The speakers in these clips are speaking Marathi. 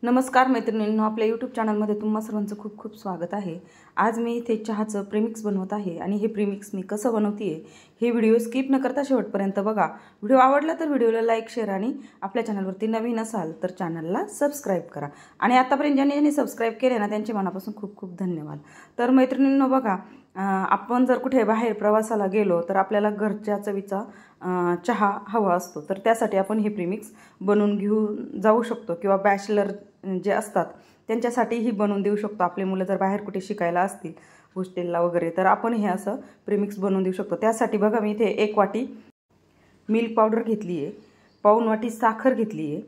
नमस्कार मैत्रिणींनो, आपल्या यूट्यूब चॅनलमध्ये तुम्हा सर्वांचं खूप खूप स्वागत आहे। आज मी इथे चहाचं प्रीमिक्स बनवत आहे आणि हे प्रीमिक्स मी कसं बनवतेय हे व्हिडिओ स्किप न करता शेवटपर्यंत बघा। व्हिडिओ आवडला तर व्हिडिओला लाईक शेअर आणि आपल्या चॅनलवरती नवीन असाल तर चॅनलला सबस्क्राइब करा आणि आतापर्यंत ज्यांनी सबस्क्राइब केले ना त्यांचे मनापासून खूप खूप धन्यवाद। तर मैत्रिणींनो बघा, आपण जर कुठे बाहेर प्रवासाला गेलो तर आपल्याला घरच्या चवीचा चहा हवा असतो, तर त्यासाठी आपण हे प्रीमिक्स बनवून घेऊन जाऊ शकतो किंवा बॅचलर जे असतात त्यांच्यासाठी ही बनवून देऊ शकतो। आपले मुलं जर बाहेर कुठे शिकायला असतील हॉस्टेलला वगैरे तर आपण हे असं प्रीमिक्स बनवून देऊ शकतो। त्यासाठी बघा, मी इथे 1 वाटी मिल्क पावडर घेतली आहे, पाऊण वाटी साखर घेतली आहे,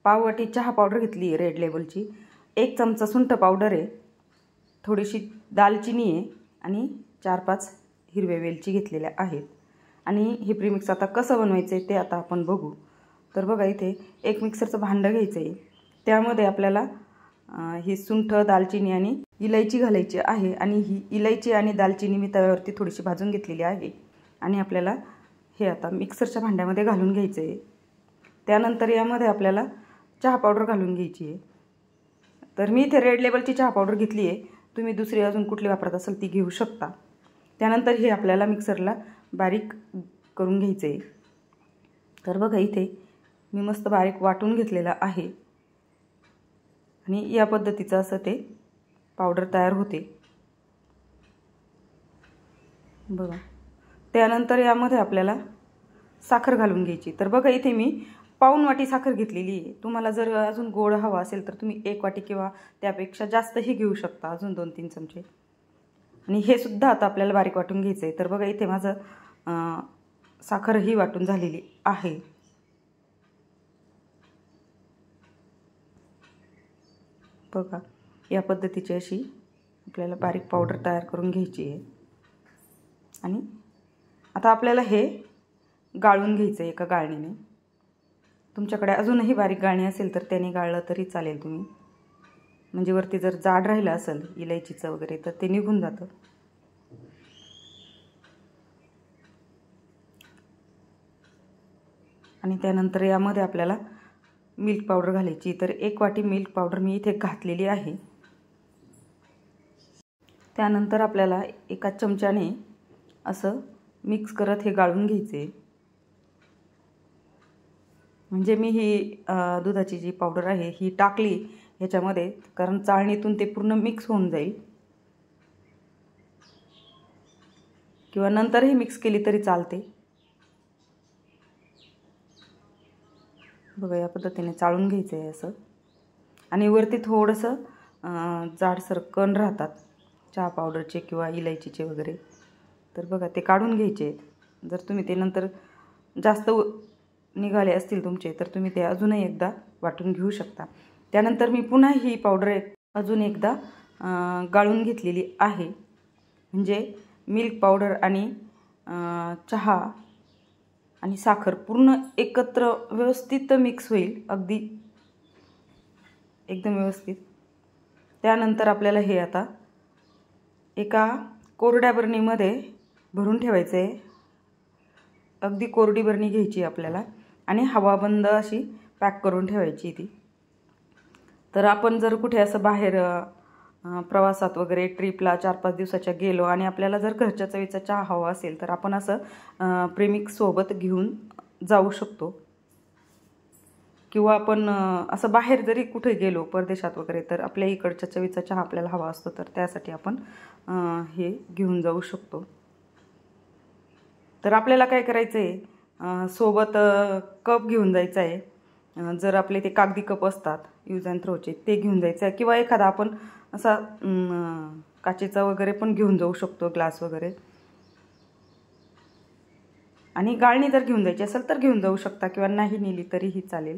पाव वाटी चहा पावडर घेतली आहे रेड लेबलची, 1 चमचा सुंठ पावडर आहे, थोडीशी दालचिनी आहे आणि 4-5 हिरव्या वेलची घेतलेल्या आहेत। आणि हे प्रीमिक्स आता कसं बनवायचं आहे ते आता आपण बघू। तर बघा, इथे एक मिक्सरचं भांडं घ्यायचं आहे, त्यामध्ये आपल्याला ही सुंठ दालचिनी आणि इलायची घालायची आहे आणि ही इलायची आणि दालचिनी मी तव्यावरती थोडीशी भाजून घेतलेली आहे आणि आपल्याला हे आता मिक्सरच्या भांड्यामध्ये घालून घ्यायचं आहे। त्यानंतर यामध्ये आपल्याला चहा पावडर घालून घ्यायची आहे। तर मी इथे रेड लेबलची चहा पावडर घेतली आहे, तुम्ही दुसरी अजून कुठली वापरत असाल ती घेऊ शकता। त्यानंतर हे आपल्याला मिक्सरला बारीक करून घ्यायचं आहे। तर बघा, इथे मी मस्त बारीक वाटून घेतलेला आहे आणि या पद्धतीचं असं ते पावडर तयार होते बघा। त्यानंतर यामध्ये आपल्याला साखर घालून घ्यायची। तर बघा, इथे मी पाऊण वाटी साखर घेतलेली आहे। तुम्हाला जर अजून गोड हवा असेल तर तुम्ही 1 वाटी किंवा त्यापेक्षा जास्तही घेऊ शकता, अजून 2-3 चमचे। आणि हे सुद्धा आता आपल्याला बारीक वाटून घ्यायचं आहे। तर बघा, इथे माझं साखर ही वाटून झालेली आहे। बघा, या पद्धतीची अशी आपल्याला बारीक पावडर तयार करून घ्यायची आहे आणि आता आपल्याला हे गाळून घ्यायचं आहे एका गाळणीने। तुमच्याकडे अजूनही बारीक गाळणी असेल तर त्याने गाळलं तरी चालेल तुम्ही, म्हणजे वरती जर जाड राहिलं असेल इलायचीचं वगैरे तर ते निघून जातं। आणि त्यानंतर यामध्ये आपल्याला मिल्क पावडर घालायची। तर 1 वाटी मिल्क पावडर मी इथे घातलेली आहे। त्यानंतर आपल्याला एका चमच्याने असं मिक्स करत हे गाळून घ्यायचे, म्हणजे मी ही दुधाची जी पावडर आहे ही टाकली ह्याच्यामध्ये, कारण चाळणीतून ते पूर्ण मिक्स होऊन जाईल, किंवा नंतरही मिक्स केली तरी चालते। बघा, या पद्धतीने चाळून घ्यायचं आहे असं। आणि वरती थोडंसं जाडसर कण राहतात चहा पावडरचे किंवा इलायचीचे वगैरे, तर बघा ते काढून घ्यायचे। जर तुम्ही ते नंतर जास्त निघाले असतील तुमचे तर तुम्ही ते अजूनही एकदा वाटून घेऊ शकता। त्यानंतर मी पुन्हा ही पावडर अजून एकदा गाळून घेतलेली आहे, म्हणजे मिल्क पावडर आणि चहा आणि साखर पूर्ण एकत्र व्यवस्थित मिक्स होईल, अगदी एकदम व्यवस्थित। त्यानंतर आपल्याला हे आता एका कोरड्या बरणीमध्ये भरून ठेवायचे आहे, अगदी कोरडी बरणी घ्यायची आपल्याला आणि हवाबंद अशी पॅक करून ठेवायची ती। तर आपण जर कुठे असं बाहेर प्रवासात वगैरे ट्रिपला 4-5 दिवसाच्या गेलो आणि आपल्याला जर घरच्या चवीचा चहा हवा असेल तर आपण असं प्रीमिक्स सोबत घेऊन जाऊ शकतो, किंवा आपण असं बाहेर जरी कुठे गेलो परदेशात वगैरे तर आपल्या इकडच्या चवीचा चहा आपल्याला हवा असतो, तर त्यासाठी आपण हे घेऊन जाऊ शकतो। तर आपल्याला काय करायचं आहे, सोबत कप घेऊन जायचा आहे। जर आपले ते कागदी कप असतात यूज अँड थ्रोचे ते घेऊन जायचं आहे, किंवा एखादा आपण असा काचेचा वगैरे पण घेऊन जाऊ शकतो, ग्लास वगैरे। आणि गाळणी जर घेऊन जायची असेल तर घेऊन जाऊ शकता, किंवा नाही नेली तरीही चालेल।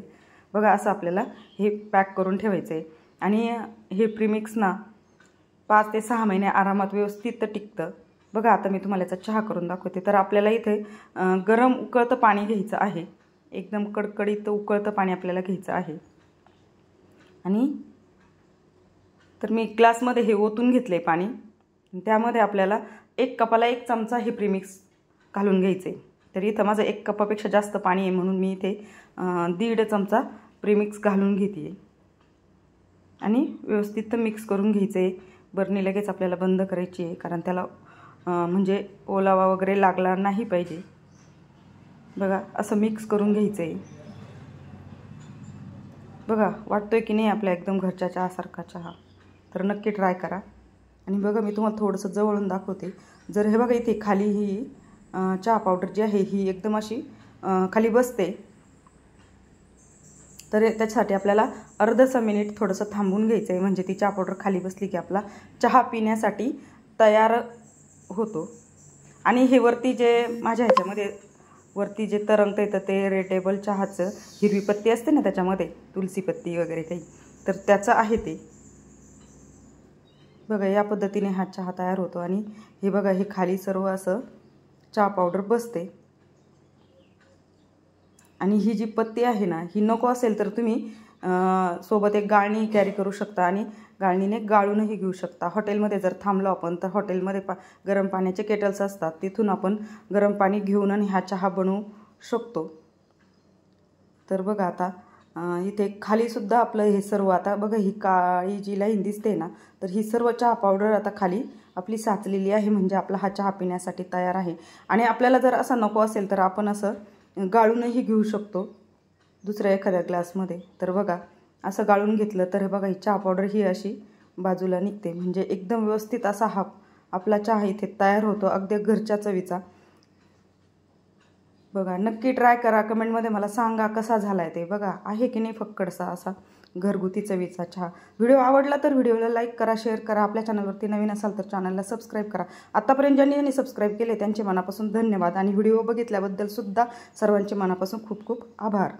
बघा, असं आपल्याला हे पॅक करून ठेवायचं आहे आणि हे प्रीमिक्स ना 5 ते 6 महिने आरामात व्यवस्थित टिकतं। बघा, आता मी तुम्हाला याचा चहा करून दाखवते। तर आपल्याला इथे गरम उकळतं पाणी घ्यायचं आहे, एकदम कडकडीत उकळतं पाणी आपल्याला घ्यायचं आहे। आणि तर मी ग्लासमध्ये हे ओतून घेतले पाणी, त्यामध्ये आपल्याला 1 कपाला 1 चमचा हे प्रीमिक्स घालून घ्यायचे। तर इथं माझं 1 कपापेक्षा जास्त पाणी आहे म्हणून मी इथे 1.5 चमचा प्रीमिक्स घालून घेते। आणि व्यवस्थित मिक्स करून घ्यायचं आहे. बरणी लगेच आपल्याला बंद करायची आहे, कारण त्याला म्हणजे ओलावा वगैरे लागला नाही पाहिजे. बघा असं मिक्स करून घ्यायचं आहे. बघा वाटतोय की नाही आपल्या एकदम घरच्या चहासारखा चहा. तर नक्की ट्राय करा. आणि बघा मी तुम्हाला थोडंसं जवळून दाखवते. जर हे बघा इथे खाली ही चहा पावडर जी आहे ही एकदम अशी खाली बसते, तर त्याच्यासाठी आपल्याला अर्धसा मिनिट थोडंसं थांबून घ्यायचं आहे. म्हणजे ती चहा पावडर खाली बसली की आपला चहा पिण्यासाठी तयार होतो. आणि हे वरती जे माझ्या ह्याच्यामध्ये वरती जे तरंगतं येतं ते रेड टेबल चहाचं हिरवी पत्ती असते ना, त्याच्यामध्ये तुलसी पत्ती वगैरे काही, तर त्याचं आहे ते. बघा या पद्धतीने हा चहा तयार होतो. आणि हे बघा हे खाली सर्व असं चहा पावडर बसते. आणि ही जी पत्ती आहे ना, ही नको असेल तर तुम्ही सोबत एक गाळणी कॅरी करू शकता आणि गाळणीने गाळूनही घेऊ शकता. हॉटेलमध्ये जर थांबलो आपण तर हॉटेलमध्ये गरम पाण्याचे केटल्स असतात, तिथून आपण गरम पाणी घेऊन आणि हा चहा बनवू शकतो. तर बघा आता इथे खालीसुद्धा आपलं हे सर्व, आता बघा ही काळी जी लाईन दिसते ना, तर ही सर्व चहा पावडर आता खाली आपली साचलेली आहे. म्हणजे आपला हा चहा पिण्यासाठी तयार आहे. आणि आपल्याला जर असं नको असेल तर आपण असं गाळूनही घेऊ शकतो दुसऱ्या एखाद्या ग्लासमध्ये. तर बघा असं गाळून घेतलं तर हे बघा ही चहा पावडर ही अशी बाजूला निघते. म्हणजे एकदम व्यवस्थित असा हा आपला चहा इथे तयार होतो, अगदी घरच्या चवीचा. बघा नक्की ट्राय करा. कमेंटमध्ये मला सांगा कसा झाला आहे ते. बघा आहे की नाही फक्कडसा असा घरगुती चवीचा चहा. व्हिडिओ आवडला तर व्हिडिओला लाईक करा, शेअर करा. आपल्या चॅनलवरती नवीन असाल तर चॅनलला सबस्क्राईब करा. आत्तापर्यंत ज्यांनी सबस्क्राईब केले त्यांचे मनापासून धन्यवाद. आणि व्हिडिओ बघितल्याबद्दल सुद्धा सर्वांचे मनापासून खूप खूप आभार.